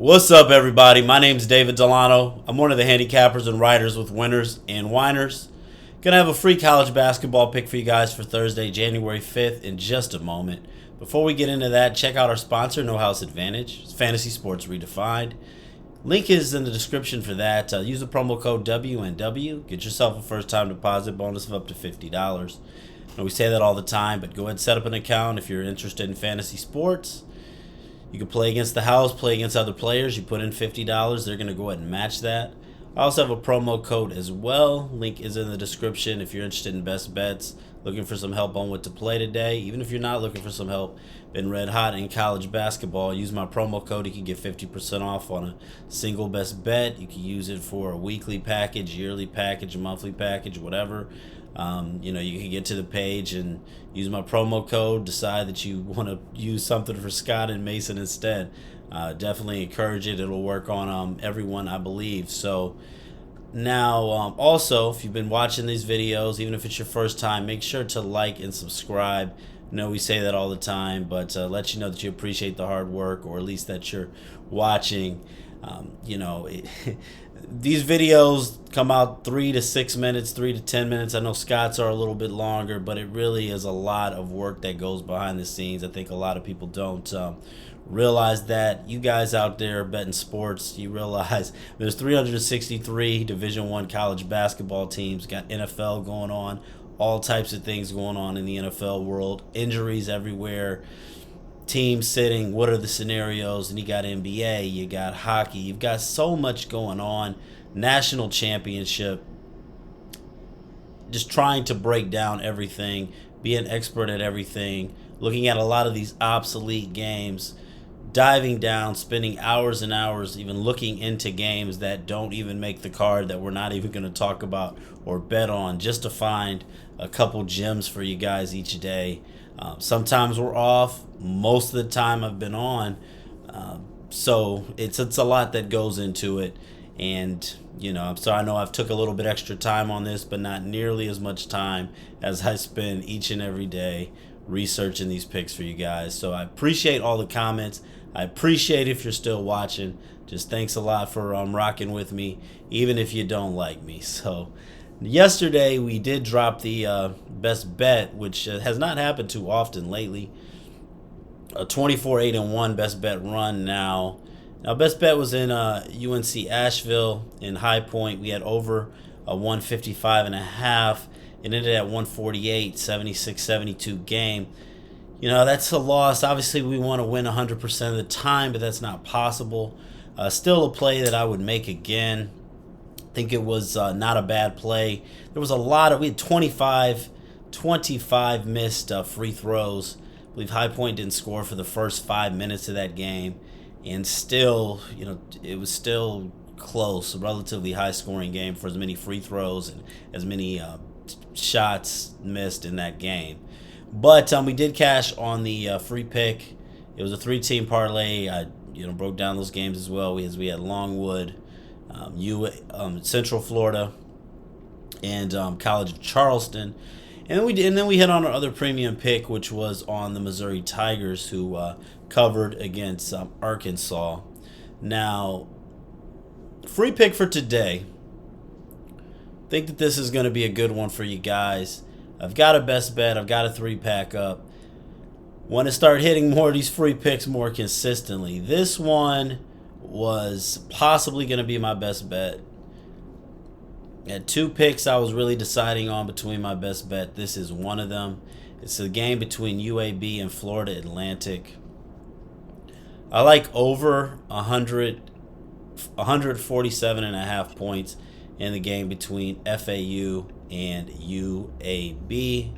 What's up, everybody? My name's David Delano. I'm one of the handicappers and writers with Winners and Whiners. Gonna have a free college basketball pick for you guys for Thursday, January 5th in just a moment. Before we get into that, check out our sponsor, No House Advantage. It's Fantasy Sports Redefined. Link is in the description for that. Use the promo code WNW. Get yourself a first-time deposit bonus of up to $50. And we say that all the time, but go ahead and set up an account if you're interested in fantasy sports. You can play against the house, play against other players. You put in $50, they're going to go ahead and match that. I also have a promo code as well. Link is in the description if you're interested in best bets, looking for some help on what to play today. Even if you're not looking for some help, been red hot in college basketball, use my promo code. You can get 50% off on a single best bet. You can use it for a weekly package, yearly package, monthly package, whatever. You can get to the page and use my promo code, decide that you want to use something for Scott and Mason instead. Definitely encourage it. It'll work on everyone, I believe. So now, also, if you've been watching these videos, even if it's your first time, make sure to like and subscribe. I know we say that all the time, but let you know that you appreciate the hard work, or at least that you're watching. These videos come out 3 to 6 minutes, 3 to 10 minutes. I know Scott's are a little bit longer, but it really is a lot of work that goes behind the scenes. I think a lot of people don't realize that. You guys out there betting sports, you realize there's 363 Division I college basketball teams, got NFL going on, all types of things going on in the NFL world, injuries everywhere, teams sitting, what are the scenarios, and you got NBA, you got hockey, you've got so much going on, national championship, just trying to break down everything, be an expert at everything, looking at a lot of these obsolete games, diving down, spending hours and hours even looking into games that don't even make the card, that we're not even going to talk about or bet on, just to find a couple gems for you guys each day. Sometimes we're off. Most of the time I've been on. So it's a lot that goes into it. And, I'm sorry, I know I've took a little bit extra time on this, but not nearly as much time as I spend each and every day researching these picks for you guys. So I appreciate all the comments. I appreciate if you're still watching. Just thanks a lot for rocking with me, even if you don't like me. So yesterday we did drop the best bet, which has not happened too often lately. A 24-8-1 best bet run now. Now, best bet was in UNC Asheville in High Point. We had over a 155.5. It ended at 148, 76-72 game. That's a loss. Obviously, we want to win 100% of the time, but that's not possible. Still a play that I would make again. I think it was not a bad play. There was we had 25 missed free throws. I believe High Point didn't score for the first 5 minutes of that game. And still, it was still close, a relatively high-scoring game for as many free throws and as many shots missed in that game. But we did cash on the free pick. It was a 3-team parlay. I broke down those games as well. We had Longwood, Central Florida, and College of Charleston. And then we hit on our other premium pick, which was on the Missouri Tigers, who covered against Arkansas. Now, free pick for today. I think that this is going to be a good one for you guys. I've got a best bet. I've got a 3-pack up. Want to start hitting more of these free picks more consistently. This one was possibly going to be my best bet. I had 2 picks I was really deciding on between my best bet. This is one of them. It's a game between UAB and Florida Atlantic. I like over 147.5 points in the game between FAU and UAB.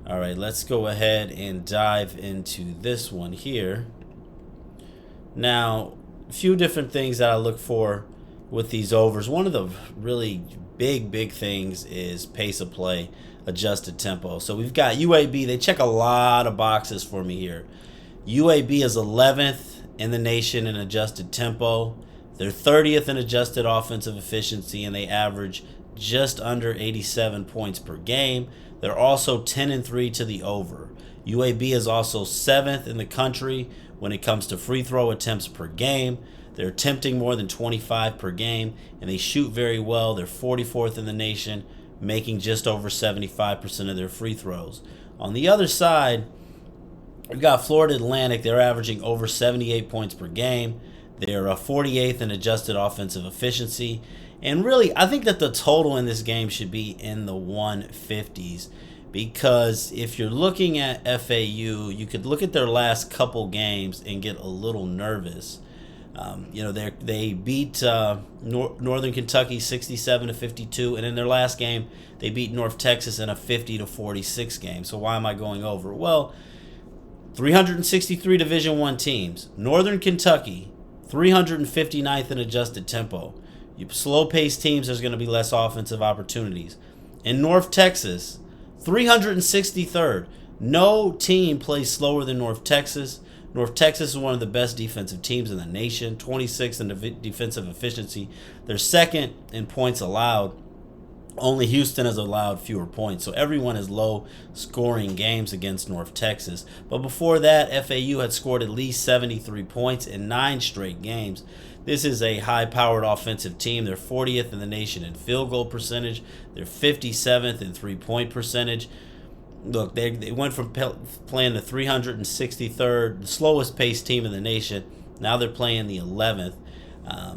All right, let's go ahead and dive into this one here. Now, a few different things that I look for with these overs. One of the really big things is pace of play, adjusted tempo. So we've got UAB. They check a lot of boxes for me here. UAB is 11th in the nation in adjusted tempo. They're 30th in adjusted offensive efficiency, and they average just under 87 points per game. They're also 10-3 to the over. UAB is also 7th in the country when it comes to free throw attempts per game. They're attempting more than 25 per game, and they shoot very well. They're 44th in the nation, making just over 75% of their free throws. On the other side, we've got Florida Atlantic. They're averaging over 78 points per game. They're 48th in adjusted offensive efficiency. And really, I think that the total in this game should be in the 150s, because if you're looking at FAU, you could look at their last couple games and get a little nervous. They beat Northern Kentucky 67-52, and in their last game, they beat North Texas in a 50-46 game. So why am I going over? Well, 363 Division I teams. Northern Kentucky, 359th in adjusted tempo. You slow-paced teams, there's going to be less offensive opportunities. In North Texas, 363rd. No team plays slower than North Texas. North Texas is one of the best defensive teams in the nation, 26th in defensive efficiency. They're second in points allowed. Only Houston has allowed fewer points, so everyone is low-scoring games against North Texas. But before that, FAU had scored at least 73 points in 9 straight games. This is a high-powered offensive team. They're 40th in the nation in field goal percentage. They're 57th in three-point percentage. Look, they went from playing the 363rd, the slowest-paced team in the nation. Now they're playing the 11th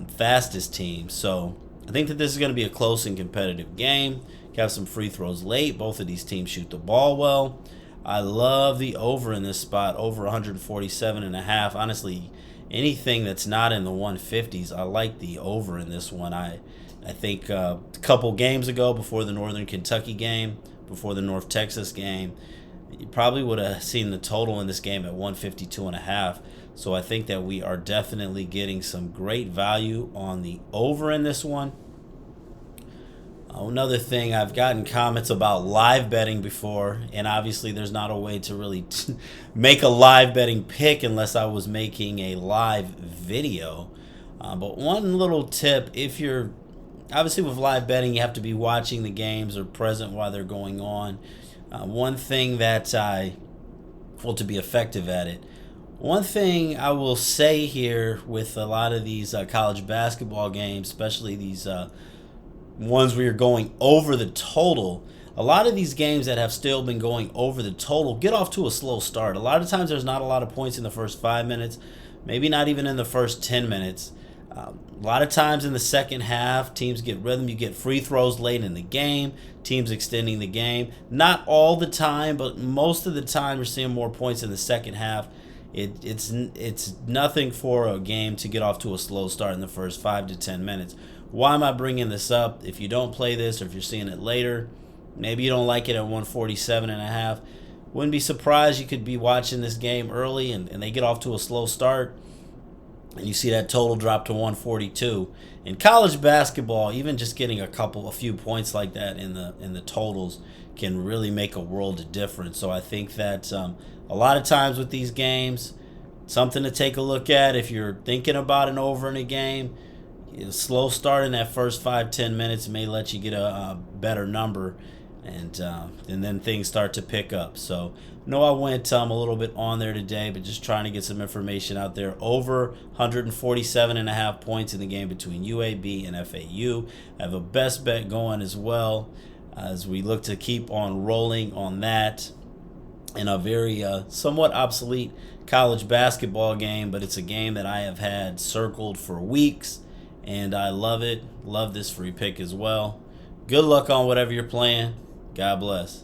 fastest team. So I think that this is going to be a close and competitive game. Have some free throws late. Both of these teams shoot the ball well. I love the over in this spot, over 147.5. Honestly, anything that's not in the 150s, I like the over in this one. I think a couple games ago, before the Northern Kentucky game, before the North Texas game, you probably would have seen the total in this game at 152.5. So I think that we are definitely getting some great value on the over in this one. Another thing, I've gotten comments about live betting before, and obviously there's not a way to really make a live betting pick unless I was making a live video. But one little tip, if you're obviously with live betting, you have to be watching the games or present while they're going on. One thing that to be effective at it, one thing I will say here with a lot of these college basketball games, especially these ones where you're going over the total, a lot of these games that have still been going over the total get off to a slow start. A lot of times there's not a lot of points in the first 5 minutes, maybe not even in the first 10 minutes. A lot of times in the second half, teams get rhythm. You get free throws late in the game, teams extending the game. Not all the time, but most of the time you're seeing more points in the second half. It's nothing for a game to get off to a slow start in the first 5 to 10 minutes. Why am I bringing this up? If you don't play this, or if you're seeing it later, maybe you don't like it at 147.5. Wouldn't be surprised you could be watching this game early and they get off to a slow start, and you see that total drop to 142. In college basketball, even just getting a few points like that in the totals can really make a world of difference. So I think that a lot of times with these games, something to take a look at if you're thinking about an over in a game. A slow start in that first 5-10 minutes may let you get a better number, and then things start to pick up. So I went a little bit on there today, but just trying to get some information out there. Over 147.5 points in the game between UAB and FAU. I have a best bet going as well, as we look to keep on rolling on that in a very somewhat obsolete college basketball game, but it's a game that I have had circled for weeks, and I love it. Love this free pick as well. Good luck on whatever you're playing. God bless.